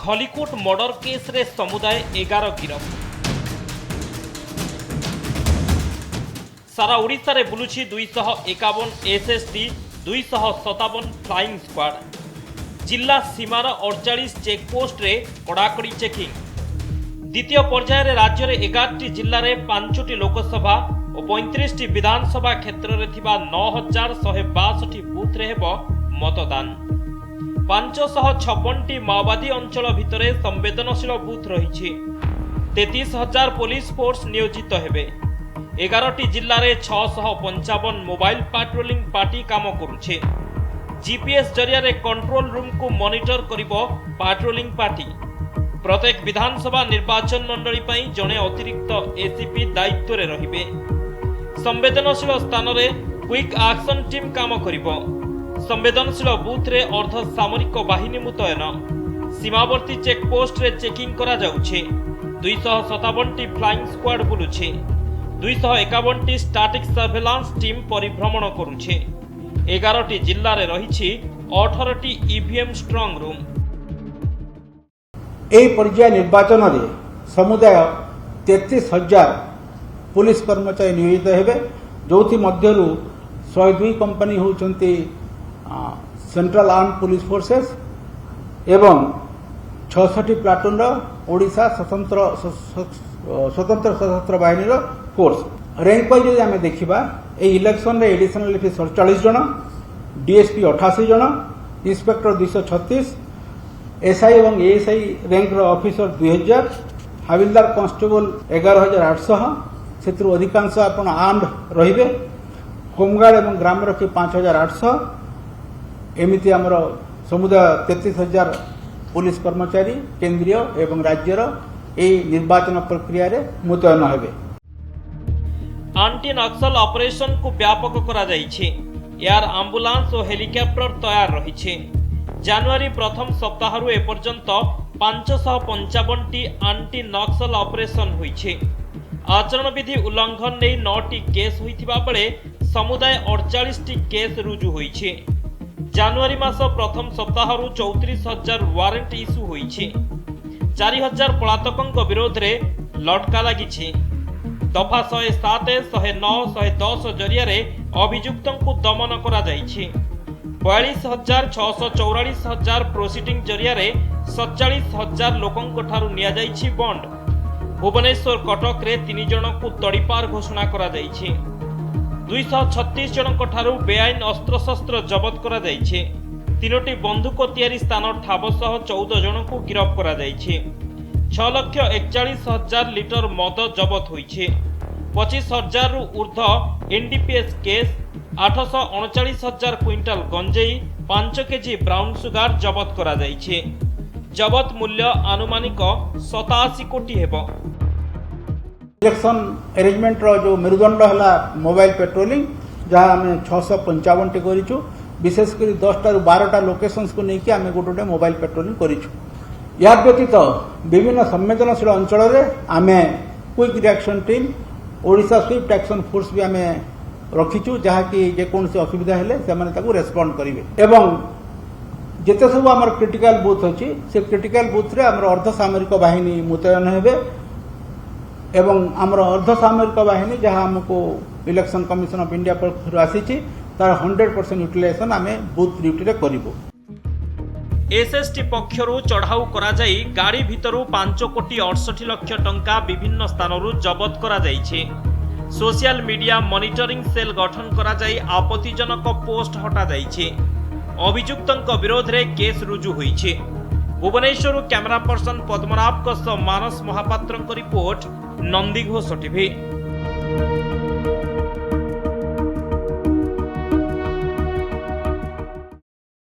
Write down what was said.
Khallikote murder case रे समुदाय 11 गिरफ। सारा ओडिशा रे बुलुछि 251 एसएसटी 257 फ्लाइंग स्क्वाड। जिला सीमार 48 चेकपोस्ट रे कड़ाकड़ी चेकिंग। द्वितीय पर्याय रे राज्य रे 11 जिल्ला रे 5टी लोकसभा और 35टी विधानसभा क्षेत्र रे थिबा 9162 बूथ रे हेबो मतदान। 556टी माओवादी अंचल भितरे संवेदनशील बूथ रही। 33,000 पुलिस फोर्स नियोजित हेबे। 11टी जिल्ला रे 655 मोबाइल पेट्रोलिंग पार्टी काम करुछे। जीपीएस जरिया रे कंट्रोल रूम को मॉनिटर करिबो पेट्रोलिंग पार्टी। प्रत्येक विधानसभा निर्वाचन मंडली पई जणे अतिरिक्त एसीपी दायित्व रे रहिबे। संवेदनशील स्थान रे क्विक एक्शन टीम काम करिबो। संवेदनशील बूथ रे अर्ध सामरिक बाहिनी मुतयन। सीमावर्ती चेकपोस्ट रे चेकिंग करा जाउछे। 257टी फ्लाइंग स्क्वाड बुलुछे। 251टी स्टैटिक सर्वेलांस टीम परिभ्रमण करुछे। 11टी जिल्ला रे रहिछि 18टी ईवीएम स्ट्रांग रूम। एही पर्याय निर्वाचन रे समुदाय 33,000 पुलिस कर्मचारी नियोजित हेबे, जोथि मध्यरु 102 कंपनी होउचंती सेंट्रल आर्म पुलिस फोर्सेस एवं 66 प्लाटून ओडिशा स्वतंत्र सशस्त्र बाहिनी फोर्स। रैंक वाइज जदि आमे देखिबा ए इलेक्शन रे एडिशनल 47 जन, डीएसपी 88 जन, इंस्पेक्टर 236, एसआई एवं एएसआई रैंक रो ऑफिसर 2000, हविलदार कांस्टेबल 11,800 सेतु अधिकांश आपण आर्म्ड रहिबे। होमगार्ड एवं ग्राम रक्षी 5,800 एमिति हमर समुदाय 33,000 पुलिस कर्मचारी केंद्रीय एवं राज्यर ए निर्वाचन प्रक्रिया रे मुतयन हेबे। एंटी नक्सल ऑपरेशन को व्यापक करा जाइछे। एयर एम्बुलेंस और हेलिकॉप्टर तैयार रहिछे। जनवरी प्रथम सप्ताहरु एपर्यंत 555टी एंटी नक्सल ऑपरेशन होइछे। आचरण विधि उल्लंघन नै 9टी केस होइथिबा बेले समुदाय 48टी केस रुजु होइछे। जनवरी मास प्रथम सप्ताहरु 34,000 वारंट इश्यू होइछे। 4,000 पलातकଙ୍କ विरोध रे लटका लागिछे। दफा 107, 109, 110 जरिया रे अभियुक्तଙ୍କୁ दमन करा जाइछे। 42,644 प्रोसीडिंग जरिया रे 47,000 लोकଙ୍କ ठारू निया जाइछि बॉन्ड। भुवनेश्वर कटक रे 3 जनଙ୍କୁ तड़ीपार घोषणा करा जाइछि। 236 जनଙ୍କ ठारू बेआईन अस्त्रशस्त्र जबत करा जाइछि। 3टी बंदूक तैयारी स्थान ठाब सह 14 जनଙ୍କୁ गिरफ करा जाइछि। 6,41,000 लिटर मद जबत होइछि। 25,000 रु ऊर्ध्व एनडीपीएस केस, 839,000 क्विंटाल गंजेई, 5 केजी ब्राउन सुगार जबत करा जाइछि। जबत मूल्य आनुमानिक 87 कोटी हेबो। इलेक्शन अरेंजमेंट रो जो मेरुदंड हला मोबाइल पेट्रोलिंग, जहां हमें 655 करिछु। विशेष करी 10टा रु 12टा लोकेशंस को नेकी हमें गोटोटे मोबाइल पेट्रोलिंग करिछु। या व्यतीत विभिन्न संवेदनशील अंचल रे हमें quick reaction team, Odisha Swift action force भी हमें रखिछु, जहाँ कि जेकोसी असुविधा हेले सेमाने ताकू रेस्पोंड करिवे। एवं जेते सब हमर क्रिटिकल बूथ अछि से क्रिटिकल बूथ रे हमर अर्धसामरिक बाहिनी मुतयन हेबे। एवं हमर अर्धसामरिक बाहिनी जहाँ हमको इलेक्शन कमिशन ऑफ इंडिया पर आसीछि तार 100% यूटिलाइजेशन हमें बूथ ड्यूटी रे करिवो। एसएसटी पक्षरु चढ़ाऊ करा जाई गाड़ी भितरु 5 कोटी 68 लक्ष टंका विभिन्न स्थानरु जबत करा जाइछे। सोशल मीडिया मॉनिटरिंग सेल गठन करा जाई आपत्तिजनक पोस्ट हटा जाइछे। अभियुक्तଙ୍କ विरोध रे केस रुजु होइछे। भुवनेश्वर कैमरा पर्सन पद्मनाभ सह मानस महापात्रଙ୍କ रिपोर्ट, नंदीघोष टीवी।